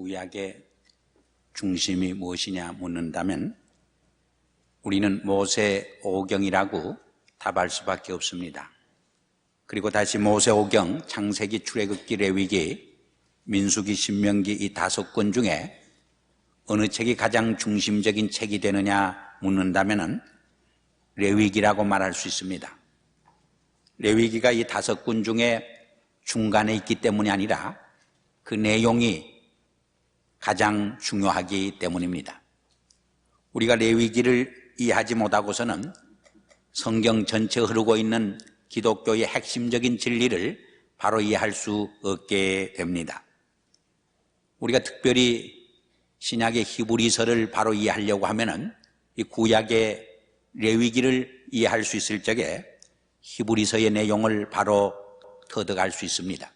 구약의 중심이 무엇이냐 묻는다면 우리는 모세오경이라고 답할 수밖에 없습니다. 그리고 다시 모세오경, 창세기, 출애굽기, 레위기, 민수기, 신명기 이 5권 중에 어느 책이 가장 중심적인 책이 되느냐 묻는다면 레위기라고 말할 수 있습니다. 레위기가 이 5권 중에 중간에 있기 때문이 아니라 그 내용이 가장 중요하기 때문입니다. 우리가 레위기를 이해하지 못하고서는 성경 전체에 흐르고 있는 기독교의 핵심적인 진리를 바로 이해할 수 없게 됩니다. 우리가 특별히 신약의 히브리서를 바로 이해하려고 하면은 이 구약의 레위기를 이해할 수 있을 적에 히브리서의 내용을 바로 터득할 수 있습니다.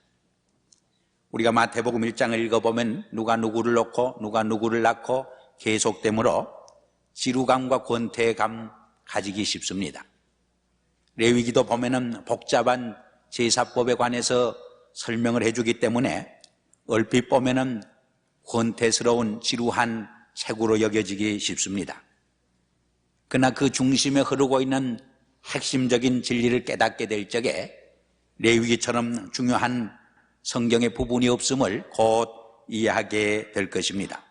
우리가 마태복음 1장을 읽어보면 누가 누구를 놓고 누가 누구를 낳고 계속되므로 지루감과 권태감 가지기 쉽습니다. 레위기도 보면은 복잡한 제사법에 관해서 설명을 해주기 때문에 얼핏 보면은 권태스러운 지루한 책으로 여겨지기 쉽습니다. 그러나 그 중심에 흐르고 있는 핵심적인 진리를 깨닫게 될 적에 레위기처럼 중요한 성경의 부분이 없음을 곧 이해하게 될 것입니다.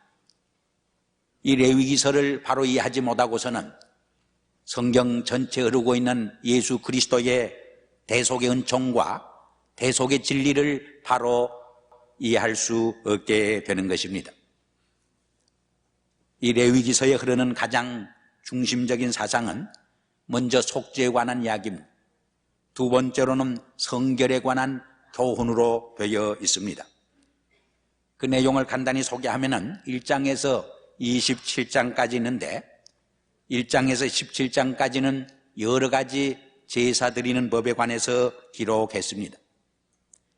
이 레위기서를 바로 이해하지 못하고서는 성경 전체에 흐르고 있는 예수 그리스도의 대속의 은총과 대속의 진리를 바로 이해할 수 없게 되는 것입니다. 이 레위기서에 흐르는 가장 중심적인 사상은 먼저 속죄에 관한 이야기입니다. 두 번째로는 성결에 관한 교훈으로 되어 있습니다. 그 내용을 간단히 소개하면은 1장에서 27장까지 있는데 1장에서 17장까지는 여러 가지 제사 드리는 법에 관해서 기록했습니다.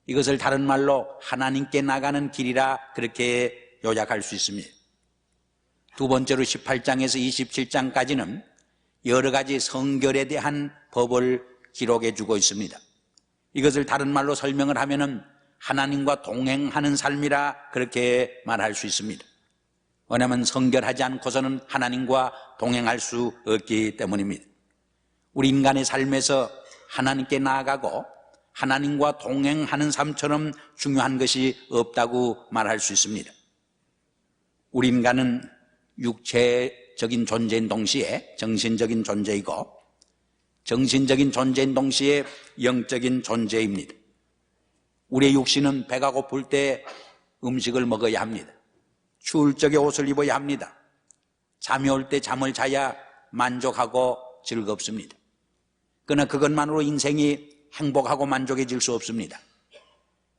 이것을 다른 말로 하나님께 나가는 길이라 그렇게 요약할 수 있습니다. 두 번째로 18장에서 27장까지는 여러 가지 성결에 대한 법을 기록해 주고 있습니다. 이것을 다른 말로 설명을 하면은 하나님과 동행하는 삶이라 그렇게 말할 수 있습니다. 왜냐하면 성결하지 않고서는 하나님과 동행할 수 없기 때문입니다. 우리 인간의 삶에서 하나님께 나아가고 하나님과 동행하는 삶처럼 중요한 것이 없다고 말할 수 있습니다. 우리 인간은 육체적인 존재인 동시에 정신적인 존재이고 정신적인 존재인 동시에 영적인 존재입니다. 우리의 육신은 배가 고플 때 음식을 먹어야 합니다. 추울 적에 옷을 입어야 합니다. 잠이 올 때 잠을 자야 만족하고 즐겁습니다. 그러나 그것만으로 인생이 행복하고 만족해질 수 없습니다.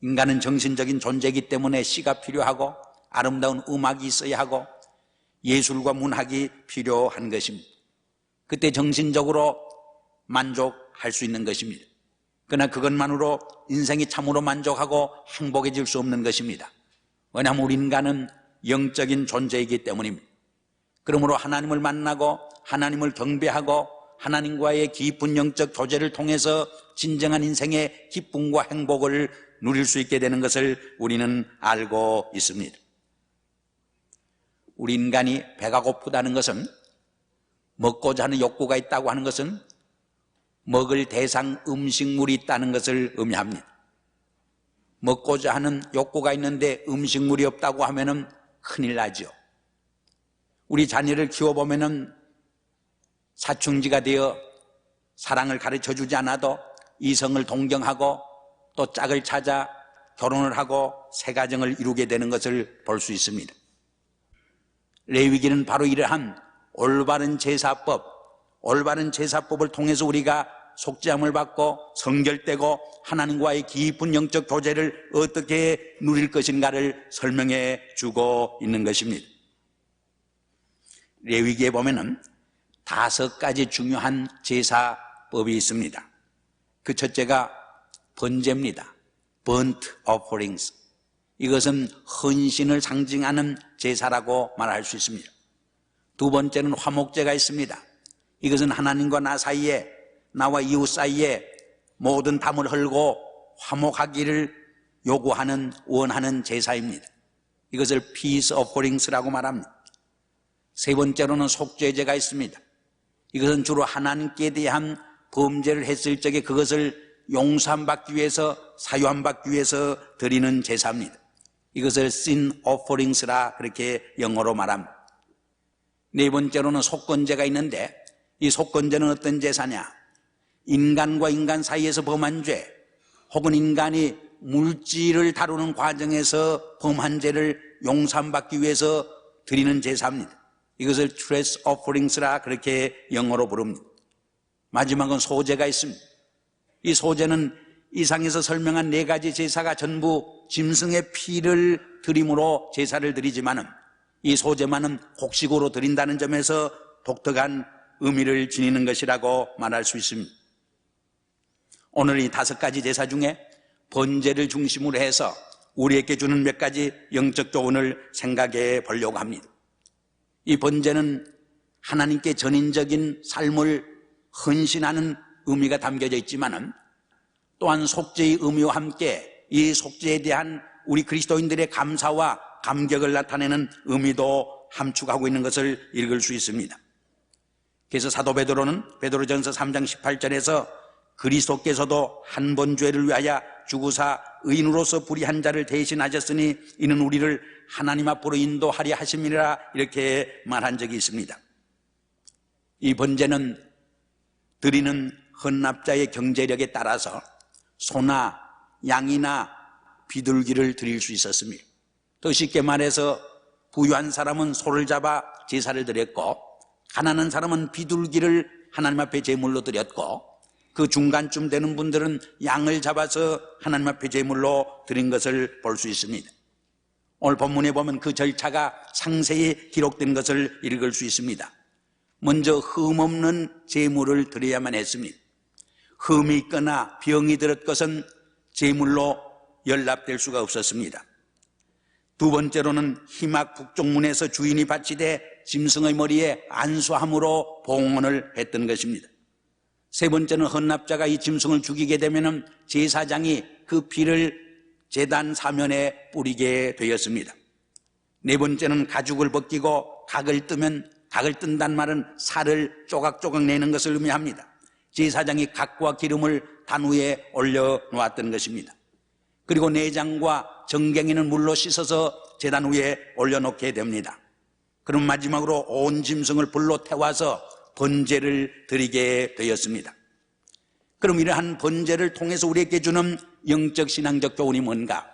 인간은 정신적인 존재이기 때문에 시가 필요하고 아름다운 음악이 있어야 하고 예술과 문학이 필요한 것입니다. 그때 정신적으로 만족할 수 있는 것입니다. 그러나 그것만으로 인생이 참으로 만족하고 행복해질 수 없는 것입니다. 왜냐하면 우리 인간은 영적인 존재이기 때문입니다. 그러므로 하나님을 만나고 하나님을 경배하고 하나님과의 깊은 영적 교제를 통해서 진정한 인생의 기쁨과 행복을 누릴 수 있게 되는 것을 우리는 알고 있습니다. 우리 인간이 배가 고프다는 것은 먹고자 하는 욕구가 있다고 하는 것은 먹을 대상 음식물이 있다는 것을 의미합니다. 먹고자 하는 욕구가 있는데 음식물이 없다고 하면은 큰일 나죠. 우리 자녀를 키워보면은 사춘기가 되어 사랑을 가르쳐 주지 않아도 이성을 동경하고 또 짝을 찾아 결혼을 하고 새 가정을 이루게 되는 것을 볼 수 있습니다. 레위기는 바로 이러한 올바른 제사법을 통해서 우리가 속죄함을 받고 성결되고 하나님과의 깊은 영적 교제를 어떻게 누릴 것인가를 설명해 주고 있는 것입니다. 레위기에 보면은 5가지 중요한 제사법이 있습니다. 그 첫째가 번제입니다. burnt offerings. 이것은 헌신을 상징하는 제사라고 말할 수 있습니다. 두 번째는 화목제가 있습니다. 이것은 하나님과 나 사이에, 나와 이웃 사이에 모든 담을 헐고 화목하기를 요구하는, 원하는 제사입니다. 이것을 peace offerings라고 말합니다. 세 번째로는 속죄제가 있습니다. 이것은 주로 하나님께 대한 범죄를 했을 적에 그것을 용서받기 위해서, 사유함받기 위해서 드리는 제사입니다. 이것을 sin offerings라 그렇게 영어로 말합니다. 네 번째로는 속건제가 있는데, 이 속건제는 어떤 제사냐? 인간과 인간 사이에서 범한 죄, 혹은 인간이 물질을 다루는 과정에서 범한 죄를 용서받기 위해서 드리는 제사입니다. 이것을 trace offerings라 그렇게 영어로 부릅니다. 마지막은 소제가 있습니다. 이 소제는 이상에서 설명한 네 가지 제사가 전부 짐승의 피를 드림으로 제사를 드리지만은 이 소제만은 곡식으로 드린다는 점에서 독특한 의미를 지니는 것이라고 말할 수 있습니다. 오늘 이 5가지 제사 중에 번제를 중심으로 해서 우리에게 주는 몇 가지 영적 교훈을 생각해 보려고 합니다. 이 번제는 하나님께 전인적인 삶을 헌신하는 의미가 담겨져 있지만은 또한 속죄의 의미와 함께 이 속죄에 대한 우리 그리스도인들의 감사와 감격을 나타내는 의미도 함축하고 있는 것을 읽을 수 있습니다. 그래서 사도 베드로는 베드로전서 3장 18절에서 그리스도께서도 한 번 죄를 위하여 죽으사 의인으로서 불의한 자를 대신하셨으니 이는 우리를 하나님 앞으로 인도하려 하심이라 이렇게 말한 적이 있습니다. 이 번제는 드리는 헌납자의 경제력에 따라서 소나 양이나 비둘기를 드릴 수 있었습니다. 더 쉽게 말해서 부유한 사람은 소를 잡아 제사를 드렸고 가난한 사람은 비둘기를 하나님 앞에 제물로 드렸고 그 중간쯤 되는 분들은 양을 잡아서 하나님 앞에 제물로 드린 것을 볼 수 있습니다. 오늘 본문에 보면 그 절차가 상세히 기록된 것을 읽을 수 있습니다. 먼저 흠없는 제물을 드려야만 했습니다. 흠이 있거나 병이 들었 것은 제물로 연락될 수가 없었습니다. 두 번째로는 희막 북쪽문에서 주인이 바치되 짐승의 머리에 안수함으로 봉헌을 했던 것입니다. 세 번째는 헌납자가 이 짐승을 죽이게 되면 제사장이 그 피를 제단 사면에 뿌리게 되었습니다. 네 번째는 가죽을 벗기고 각을 뜨면, 각을 뜬단 말은 살을 조각조각 내는 것을 의미합니다. 제사장이 각과 기름을 단 위에 올려놓았던 것입니다. 그리고 내장과 정갱이는 물로 씻어서 제단 위에 올려놓게 됩니다. 그럼 마지막으로 온 짐승을 불로 태워서 번제를 드리게 되었습니다. 그럼 이러한 번제를 통해서 우리에게 주는 영적 신앙적 교훈이 뭔가?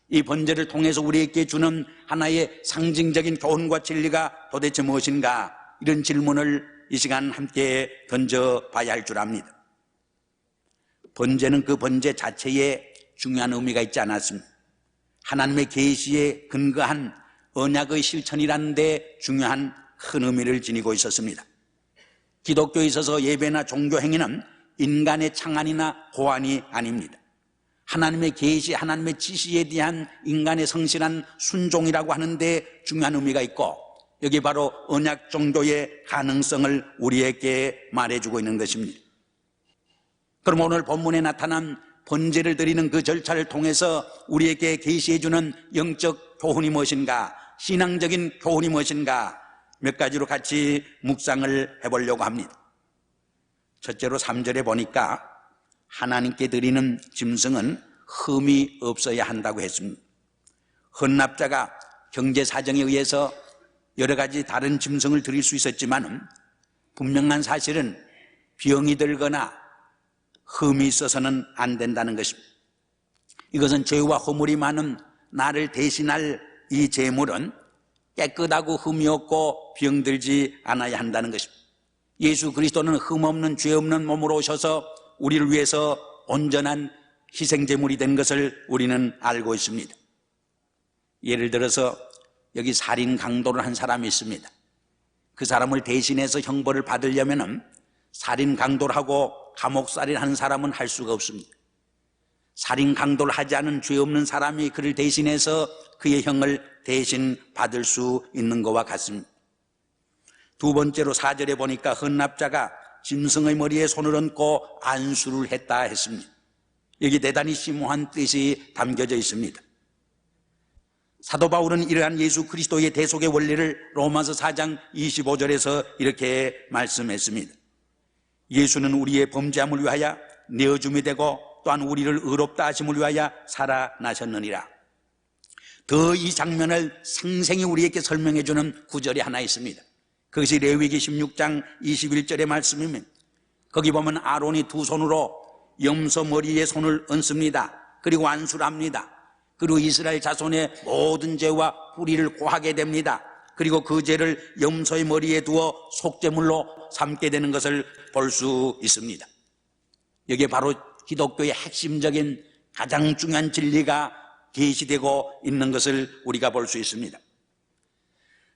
이 번제를 통해서 우리에게 주는 하나의 상징적인 교훈과 진리가 도대체 무엇인가? 이런 질문을 이 시간 함께 던져봐야 할 줄 압니다. 번제는 그 번제 자체에 중요한 의미가 있지 않았습니다. 하나님의 계시에 근거한 언약의 실천이라는 데 중요한 큰 의미를 지니고 있었습니다. 기독교에 있어서 예배나 종교 행위는 인간의 창안이나 고안이 아닙니다. 하나님의 계시, 하나님의 지시에 대한 인간의 성실한 순종이라고 하는데 중요한 의미가 있고 여기 바로 언약 종교의 가능성을 우리에게 말해주고 있는 것입니다. 그럼 오늘 본문에 나타난 번제를 드리는 그 절차를 통해서 우리에게 계시해주는 영적 교훈이 무엇인가? 신앙적인 교훈이 무엇인가? 몇 가지로 같이 묵상을 해보려고 합니다. 첫째로 3절에 보니까 하나님께 드리는 짐승은 흠이 없어야 한다고 했습니다. 헌납자가 경제 사정에 의해서 여러 가지 다른 짐승을 드릴 수 있었지만 분명한 사실은 병이 들거나 흠이 있어서는 안 된다는 것입니다. 이것은 죄와 허물이 많은 나를 대신할 이 제물은 깨끗하고 흠이 없고 병들지 않아야 한다는 것입니다. 예수 그리스도는 흠 없는 죄 없는 몸으로 오셔서 우리를 위해서 온전한 희생제물이 된 것을 우리는 알고 있습니다. 예를 들어서 여기 살인 강도를 한 사람이 있습니다. 그 사람을 대신해서 형벌을 받으려면 살인 강도를 하고 감옥살인하는 사람은 할 수가 없습니다. 살인 강도를 하지 않은 죄 없는 사람이 그를 대신해서 그의 형을 대신 받을 수 있는 것과 같습니다. 두 번째로 4절에 보니까 헌납자가 짐승의 머리에 손을 얹고 안수를 했다 했습니다. 여기 대단히 심오한 뜻이 담겨져 있습니다. 사도 바울은 이러한 예수 그리스도의 대속의 원리를 로마서 4장 25절에서 이렇게 말씀했습니다. 예수는 우리의 범죄함을 위하여 내어줌이 되고 또한 우리를 의롭다 하심을 위하여 살아나셨느니라. 더 이 장면을 생생히 우리에게 설명해 주는 구절이 하나 있습니다. 그것이 레위기 16장 21절의 말씀입니다. 거기 보면 아론이 두 손으로 염소 머리에 손을 얹습니다. 그리고 안수를 합니다. 그리고 이스라엘 자손의 모든 죄와 불의를 고하게 됩니다. 그리고 그 죄를 염소의 머리에 두어 속죄물로 삼게 되는 것을 볼 수 있습니다. 여기에 바로 기독교의 핵심적인 가장 중요한 진리가 계시되고 있는 것을 우리가 볼 수 있습니다.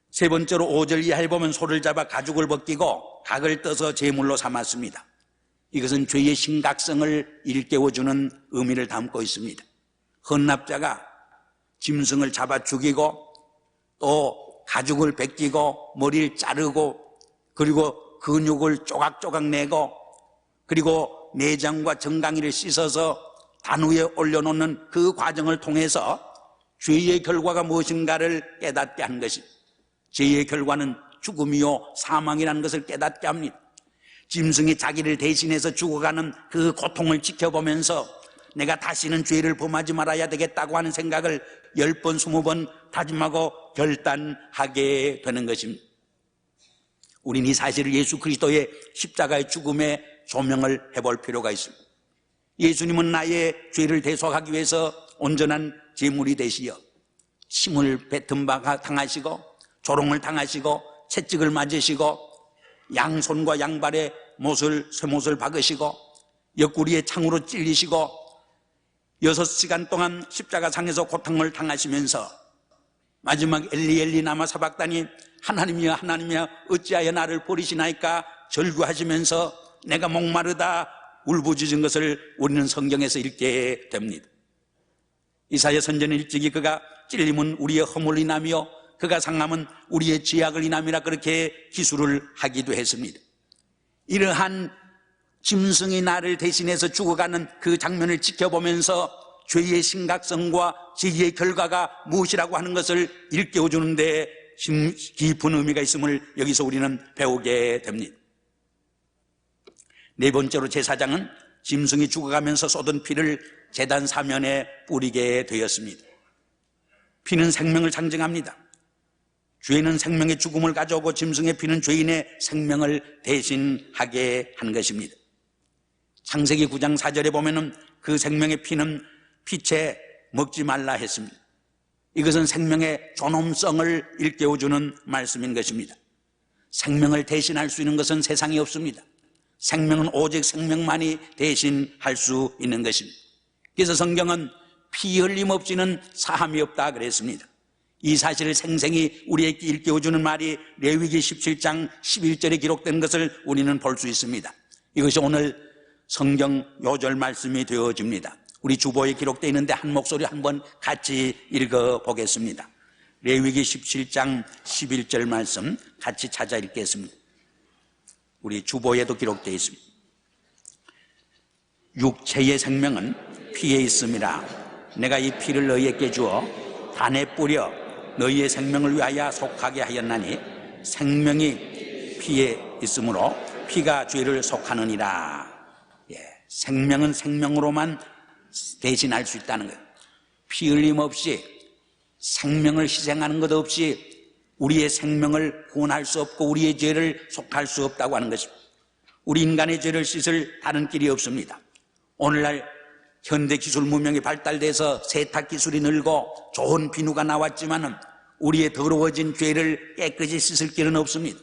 세 번째로 5절 이하에 보면 소를 잡아 가죽을 벗기고 각을 떠서 제물로 삼았습니다. 이것은 죄의 심각성을 일깨워주는 의미를 담고 있습니다. 헌납자가 짐승을 잡아 죽이고 또 가죽을 벗기고 머리를 자르고 그리고 근육을 조각조각 내고 그리고 내장과 정강이를 씻어서 단 위에 올려놓는 그 과정을 통해서 죄의 결과가 무엇인가를 깨닫게 한 것입니다. 죄의 결과는 죽음이요 사망이라는 것을 깨닫게 합니다. 짐승이 자기를 대신해서 죽어가는 그 고통을 지켜보면서 내가 다시는 죄를 범하지 말아야 되겠다고 하는 생각을 10번, 20번 다짐하고 결단하게 되는 것입니다. 우리는 이 사실을 예수 그리스도의 십자가의 죽음에 조명을 해볼 필요가 있습니다. 예수님은 나의 죄를 대속하기 위해서 온전한 제물이 되시어 침을 뱉은 바 당하시고 조롱을 당하시고 채찍을 맞으시고 양손과 양발에 쇠못을 박으시고 옆구리에 창으로 찔리시고 6시간 동안 십자가상에서 고통을 당하시면서 마지막 엘리 엘리 라마 사박다니 하나님이여 하나님이여 어찌하여 나를 버리시나이까 절규하시면서 내가 목마르다 울부짖은 것을 우리는 성경에서 읽게 됩니다. 이사야 선지자는 일찍이 그가 찔림은 우리의 허물을 인하며 그가 상함은 우리의 죄악을 인함이라 그렇게 기술을 하기도 했습니다. 이러한 짐승이 나를 대신해서 죽어가는 그 장면을 지켜보면서 죄의 심각성과 죄의 결과가 무엇이라고 하는 것을 일깨워주는 데 깊은 의미가 있음을 여기서 우리는 배우게 됩니다. 네 번째로 제사장은 짐승이 죽어가면서 쏟은 피를 제단 사면에 뿌리게 되었습니다. 피는 생명을 상징합니다. 죄는 생명의 죽음을 가져오고 짐승의 피는 죄인의 생명을 대신하게 한 것입니다. 창세기 9장 4절에 보면은 그 생명의 피는 피채 먹지 말라 했습니다. 이것은 생명의 존엄성을 일깨워주는 말씀인 것입니다. 생명을 대신할 수 있는 것은 세상에 없습니다. 생명은 오직 생명만이 대신할 수 있는 것입니다. 그래서 성경은 피 흘림 없이는 사함이 없다 그랬습니다. 이 사실을 생생히 우리에게 일깨워주는 말이 레위기 17장 11절에 기록된 것을 우리는 볼 수 있습니다. 이것이 오늘 성경 요절 말씀이 되어집니다. 우리 주보에 기록되어 있는데 한 목소리 한번 같이 읽어보겠습니다. 레위기 17장 11절 말씀 같이 찾아 읽겠습니다. 우리 주보에도 기록되어 있습니다. 육체의 생명은 피에 있음이라. 내가 이 피를 너희에게 주어 단에 뿌려 너희의 생명을 위하여 속하게 하였나니 생명이 피에 있으므로 피가 죄를 속하느니라. 생명은 생명으로만 대신할 수 있다는 거예요. 피 흘림 없이 생명을 희생하는 것 없이 우리의 생명을 구원할 수 없고 우리의 죄를 속할 수 없다고 하는 것입니다. 우리 인간의 죄를 씻을 다른 길이 없습니다. 오늘날 현대 기술 문명이 발달돼서 세탁 기술이 늘고 좋은 비누가 나왔지만은 우리의 더러워진 죄를 깨끗이 씻을 길은 없습니다.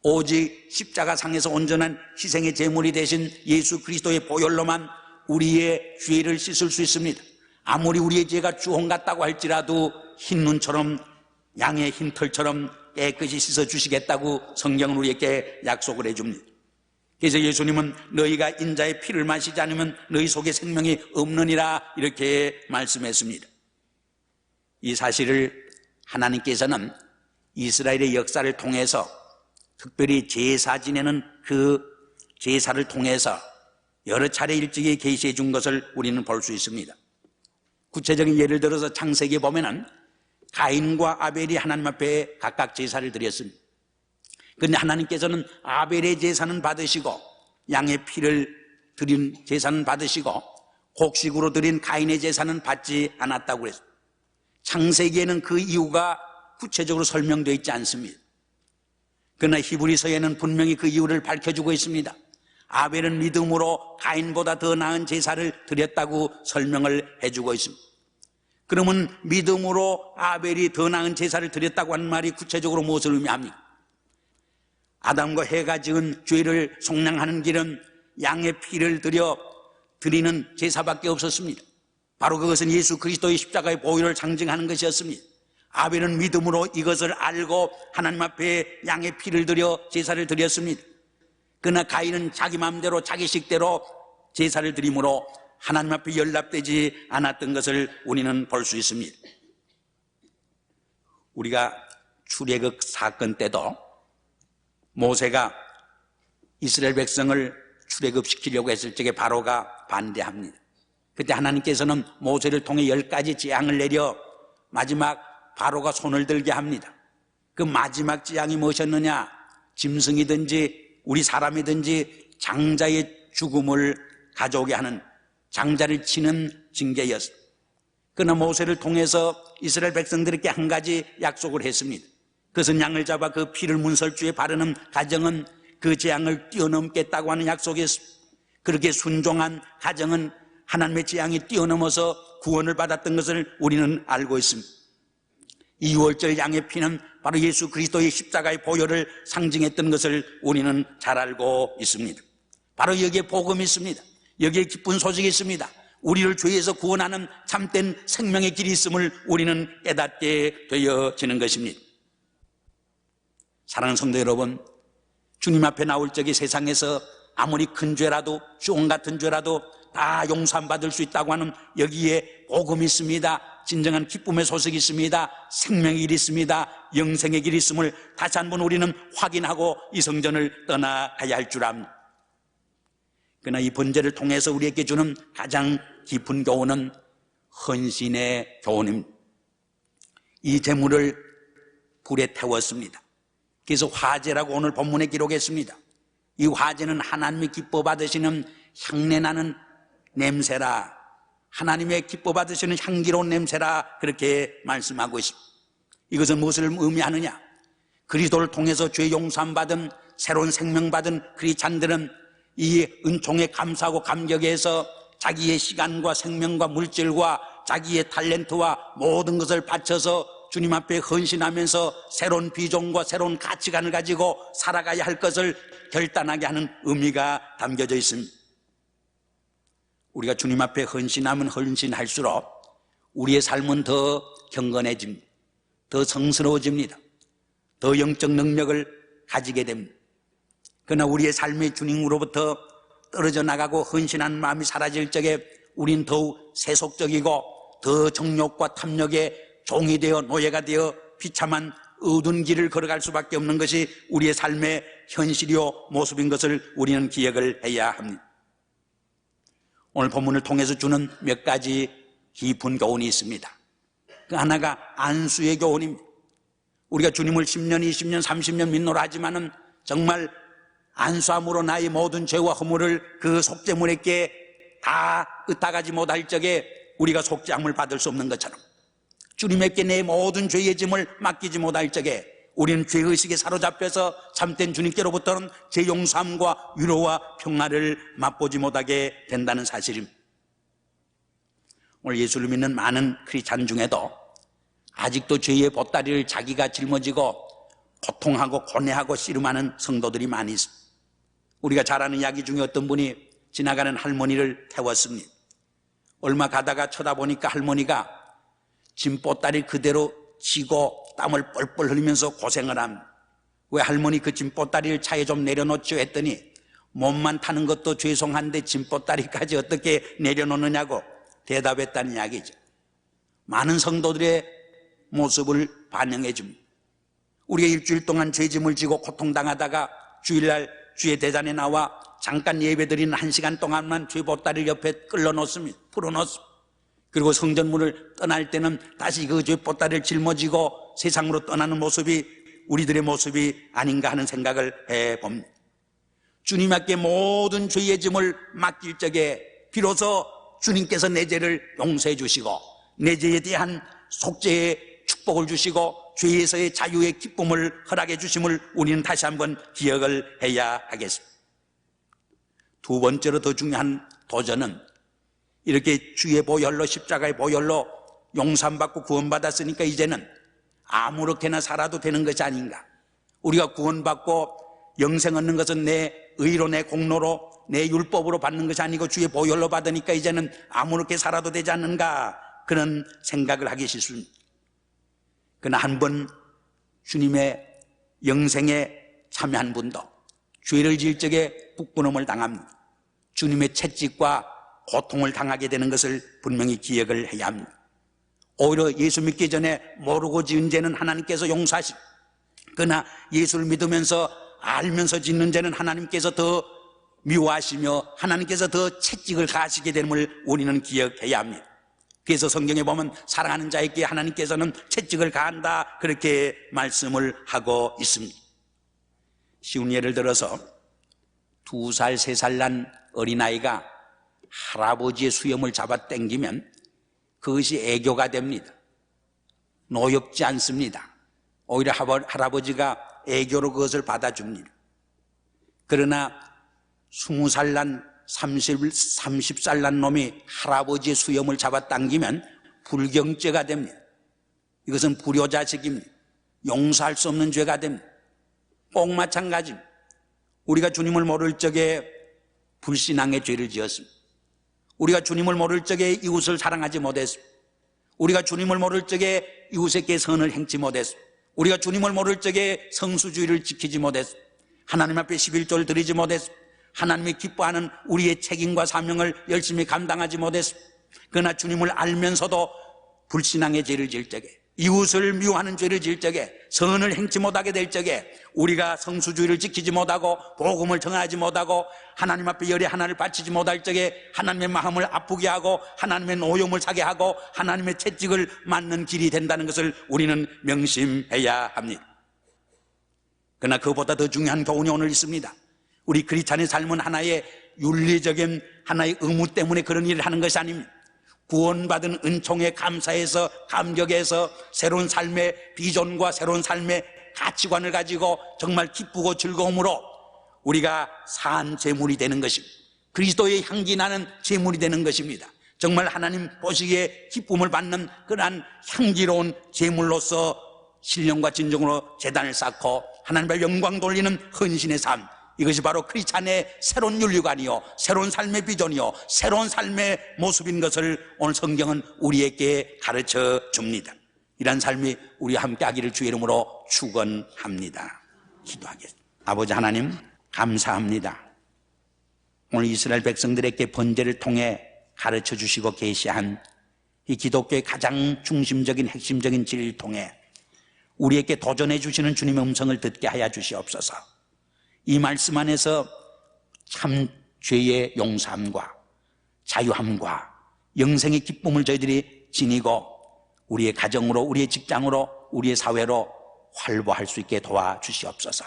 오직 십자가상에서 온전한 희생의 제물이 되신 예수 그리스도의 보혈로만 우리의 죄를 씻을 수 있습니다. 아무리 우리의 죄가 주홍 같다고 할지라도 흰 눈처럼 양의 흰 털처럼 깨끗이 씻어주시겠다고 성경은 우리에게 약속을 해줍니다. 그래서 예수님은 너희가 인자의 피를 마시지 않으면 너희 속에 생명이 없느니라 이렇게 말씀했습니다. 이 사실을 하나님께서는 이스라엘의 역사를 통해서 특별히 제사 지내는 그 제사를 통해서 여러 차례 일찍이 계시해 준 것을 우리는 볼 수 있습니다. 구체적인 예를 들어서 창세기에 보면은 가인과 아벨이 하나님 앞에 각각 제사를 드렸습니다. 그런데 하나님께서는 아벨의 제사는 받으시고 양의 피를 드린 제사는 받으시고 곡식으로 드린 가인의 제사는 받지 않았다고 그랬습니다. 창세기에는 그 이유가 구체적으로 설명되어 있지 않습니다. 그러나 히브리서에는 분명히 그 이유를 밝혀주고 있습니다. 아벨은 믿음으로 가인보다 더 나은 제사를 드렸다고 설명을 해주고 있습니다. 그러면 믿음으로 아벨이 더 나은 제사를 드렸다고 하는 말이 구체적으로 무엇을 의미합니까? 아담과 해가 지은 죄를 속량하는 길은 양의 피를 드리는 제사밖에 없었습니다. 바로 그것은 예수 그리스도의 십자가의 보혈을 상징하는 것이었습니다. 아벨은 믿음으로 이것을 알고 하나님 앞에 양의 피를 드려 제사를 드렸습니다. 그러나 가인은 자기 마음대로 자기 식대로 제사를 드림으로 하나님 앞에 연락되지 않았던 것을 우리는 볼 수 있습니다. 우리가 출애굽 사건 때도 모세가 이스라엘 백성을 출애굽시키려고 했을 적에 바로가 반대합니다. 그때 하나님께서는 모세를 통해 10가지 재앙을 내려 마지막 바로가 손을 들게 합니다. 그 마지막 재앙이 무엇이었느냐? 짐승이든지 우리 사람이든지 장자의 죽음을 가져오게 하는, 장자를 치는 징계였습니다. 그러나 모세를 통해서 이스라엘 백성들에게 한 가지 약속을 했습니다. 그것은 양을 잡아 그 피를 문설주에 바르는 가정은 그 재앙을 뛰어넘겠다고 하는 약속이었습니다. 그렇게 순종한 가정은 하나님의 재앙이 뛰어넘어서 구원을 받았던 것을 우리는 알고 있습니다. 이 유월절 양의 피는 바로 예수 그리스도의 십자가의 보혈을 상징했던 것을 우리는 잘 알고 있습니다. 바로 여기에 복음이 있습니다. 여기에 기쁜 소식이 있습니다. 우리를 죄에서 구원하는 참된 생명의 길이 있음을 우리는 깨닫게 되어지는 것입니다. 사랑하는 성도 여러분, 주님 앞에 나올 적에 세상에서 아무리 큰 죄라도, 종 같은 죄라도 다 용서받을 수 있다고 하는 여기에 복음이 있습니다. 진정한 기쁨의 소식이 있습니다. 생명의 길이 있습니다. 영생의 길이 있음을 다시 한번 우리는 확인하고 이 성전을 떠나가야 할 줄 압니다. 그러나 이 번제를 통해서 우리에게 주는 가장 깊은 교훈은 헌신의 교훈입니다. 이 제물을 불에 태웠습니다. 그래서 화제라고 오늘 본문에 기록했습니다. 이 화제는 하나님이 기뻐 받으시는 향내나는 냄새라, 하나님의 기뻐 받으시는 향기로운 냄새라, 그렇게 말씀하고 있습니다. 이것은 무엇을 의미하느냐? 그리스도를 통해서 죄 용서함 받은, 새로운 생명 받은 크리스찬들은 이 은총에 감사하고 감격해서 자기의 시간과 생명과 물질과 자기의 탤런트와 모든 것을 바쳐서 주님 앞에 헌신하면서 새로운 비전과 새로운 가치관을 가지고 살아가야 할 것을 결단하게 하는 의미가 담겨져 있습니다. 우리가 주님 앞에 헌신하면 헌신할수록 우리의 삶은 더 경건해집니다. 더 성스러워집니다. 더 영적 능력을 가지게 됩니다. 그러나 우리의 삶이 주님으로부터 떨어져 나가고 헌신하는 마음이 사라질 적에 우린 더욱 세속적이고 더 정욕과 탐욕의 종이 되어 노예가 되어 비참한 어두운 길을 걸어갈 수밖에 없는 것이 우리의 삶의 현실이요 모습인 것을 우리는 기억을 해야 합니다. 오늘 본문을 통해서 주는 몇 가지 깊은 교훈이 있습니다. 그 하나가 안수의 교훈입니다. 우리가 주님을 10년, 20년, 30년 믿노라 하지만은 정말 안수함으로 나의 모든 죄와 허물을 그 속죄물에게 다 의탁하지 못할 적에 우리가 속죄함을 받을 수 없는 것처럼 주님에게 내 모든 죄의 짐을 맡기지 못할 적에 우리는 죄의식에 사로잡혀서 참된 주님께로부터는 제 용서함과 위로와 평화를 맛보지 못하게 된다는 사실입니다. 오늘 예수를 믿는 많은 크리스찬 중에도 아직도 죄의 보따리를 자기가 짊어지고 고통하고 고뇌하고 씨름하는 성도들이 많이 있습니다. 우리가 잘 아는 이야기 중에 어떤 분이 지나가는 할머니를 태웠습니다. 얼마 가다가 쳐다보니까 할머니가 짐보따리 그대로 지고 땀을 뻘뻘 흘리면서 고생을 합니다. 왜 할머니 그 짐보따리를 차에 좀 내려놓죠 했더니 몸만 타는 것도 죄송한데 짐보따리까지 어떻게 내려놓느냐고 대답했다는 이야기죠. 많은 성도들의 모습을 반영해 줍니다. 우리가 일주일 동안 죄짐을 지고 고통당하다가 주일날 주의 대잔에 나와 잠깐 예배드리는 1시간 동안만 죄 보따리를 옆에 끌어놓습니다. 풀어놓습니다. 그리고 성전문을 떠날 때는 다시 그 죄 보따리를 짊어지고 세상으로 떠나는 모습이 우리들의 모습이 아닌가 하는 생각을 해봅니다. 주님께 모든 죄의 짐을 맡길 적에 비로소 주님께서 내 죄를 용서해 주시고 내 죄에 대한 속죄의 축복을 주시고 죄에서의 자유의 기쁨을 허락해 주심을 우리는 다시 한번 기억을 해야 하겠습니다. 두 번째로 더 중요한 도전은 이렇게 주의 보혈로 십자가의 보혈로 용서받고 구원받았으니까 이제는 아무렇게나 살아도 되는 것이 아닌가. 우리가 구원받고 영생 얻는 것은 내 의로 내 공로로 내 율법으로 받는 것이 아니고 주의 보혈로 받으니까 이제는 아무렇게 살아도 되지 않는가 그런 생각을 하기 싫습니다. 그러나 한번 주님의 영생에 참여한 분도 죄를 지을 적에 부끄러움을 당합니다. 주님의 채찍과 고통을 당하게 되는 것을 분명히 기억을 해야 합니다. 오히려 예수 믿기 전에 모르고 지은 죄는 하나님께서 용서하시고 그러나 예수를 믿으면서 알면서 짓는 죄는 하나님께서 더 미워하시며 하나님께서 더 채찍을 가하시게 됨을 우리는 기억해야 합니다. 그래서 성경에 보면 사랑하는 자에게 하나님께서는 채찍을 가한다 그렇게 말씀을 하고 있습니다. 쉬운 예를 들어서 2살, 3살 난 어린아이가 할아버지의 수염을 잡아 당기면 그것이 애교가 됩니다. 노엽지 않습니다. 오히려 할아버지가 애교로 그것을 받아줍니다. 그러나 20살 난 30살 난 놈이 할아버지의 수염을 잡아 당기면 불경죄가 됩니다. 이것은 불효자식입니다. 용서할 수 없는 죄가 됩니다. 꼭 마찬가지입니다. 우리가 주님을 모를 적에 불신앙의 죄를 지었습니다. 우리가 주님을 모를 적에 이웃을 사랑하지 못했습니다. 우리가 주님을 모를 적에 이웃에게 선을 행치 못했습니다. 우리가 주님을 모를 적에 성수주의를 지키지 못했습니다. 하나님 앞에 11조를 드리지 못했습니다. 하나님이 기뻐하는 우리의 책임과 사명을 열심히 감당하지 못했습니다. 그러나 주님을 알면서도 불신앙의 죄를 지을 적에 이웃을 미워하는 죄를 지을 적에 선을 행치 못하게 될 적에 우리가 성수주의를 지키지 못하고 복음을 전하지 못하고 하나님 앞에 열의 하나를 바치지 못할 적에 하나님의 마음을 아프게 하고 하나님의 노여움을 사게 하고 하나님의 채찍을 맞는 길이 된다는 것을 우리는 명심해야 합니다. 그러나 그보다 더 중요한 교훈이 오늘 있습니다. 우리 크리스찬의 삶은 하나의 윤리적인 하나의 의무 때문에 그런 일을 하는 것이 아닙니다. 구원받은 은총에 감사해서 감격해서 새로운 삶의 비전과 새로운 삶의 가치관을 가지고 정말 기쁘고 즐거움으로 우리가 산 제물이 되는 것입니다. 그리스도의 향기 나는 제물이 되는 것입니다. 정말 하나님 보시기에 기쁨을 받는 그러한 향기로운 제물로서 신령과 진정으로 제단을 쌓고 하나님 앞에 영광 돌리는 헌신의 삶, 이것이 바로 크리스찬의 새로운 윤리관이요 새로운 삶의 비전이요 새로운 삶의 모습인 것을 오늘 성경은 우리에게 가르쳐 줍니다. 이런 삶이 우리와 함께 하기를 주의 이름으로 축원합니다. 기도하겠습니다. 아버지 하나님 감사합니다. 오늘 이스라엘 백성들에게 번제를 통해 가르쳐 주시고 계시한 이 기독교의 가장 중심적인 핵심적인 진리를 통해 우리에게 도전해 주시는 주님의 음성을 듣게 하여 주시옵소서. 이 말씀 안에서 참 죄의 용서함과 자유함과 영생의 기쁨을 저희들이 지니고 우리의 가정으로 우리의 직장으로 우리의 사회로 활보할 수 있게 도와주시옵소서.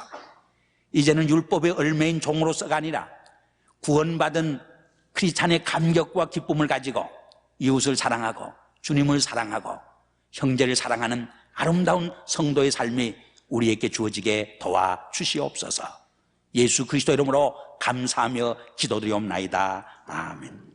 이제는 율법의 얼매인 종으로서가 아니라 구원받은 크리스찬의 감격과 기쁨을 가지고 이웃을 사랑하고 주님을 사랑하고 형제를 사랑하는 아름다운 성도의 삶이 우리에게 주어지게 도와주시옵소서. 예수 그리스도 이름으로 감사하며 기도드리옵나이다. 아멘.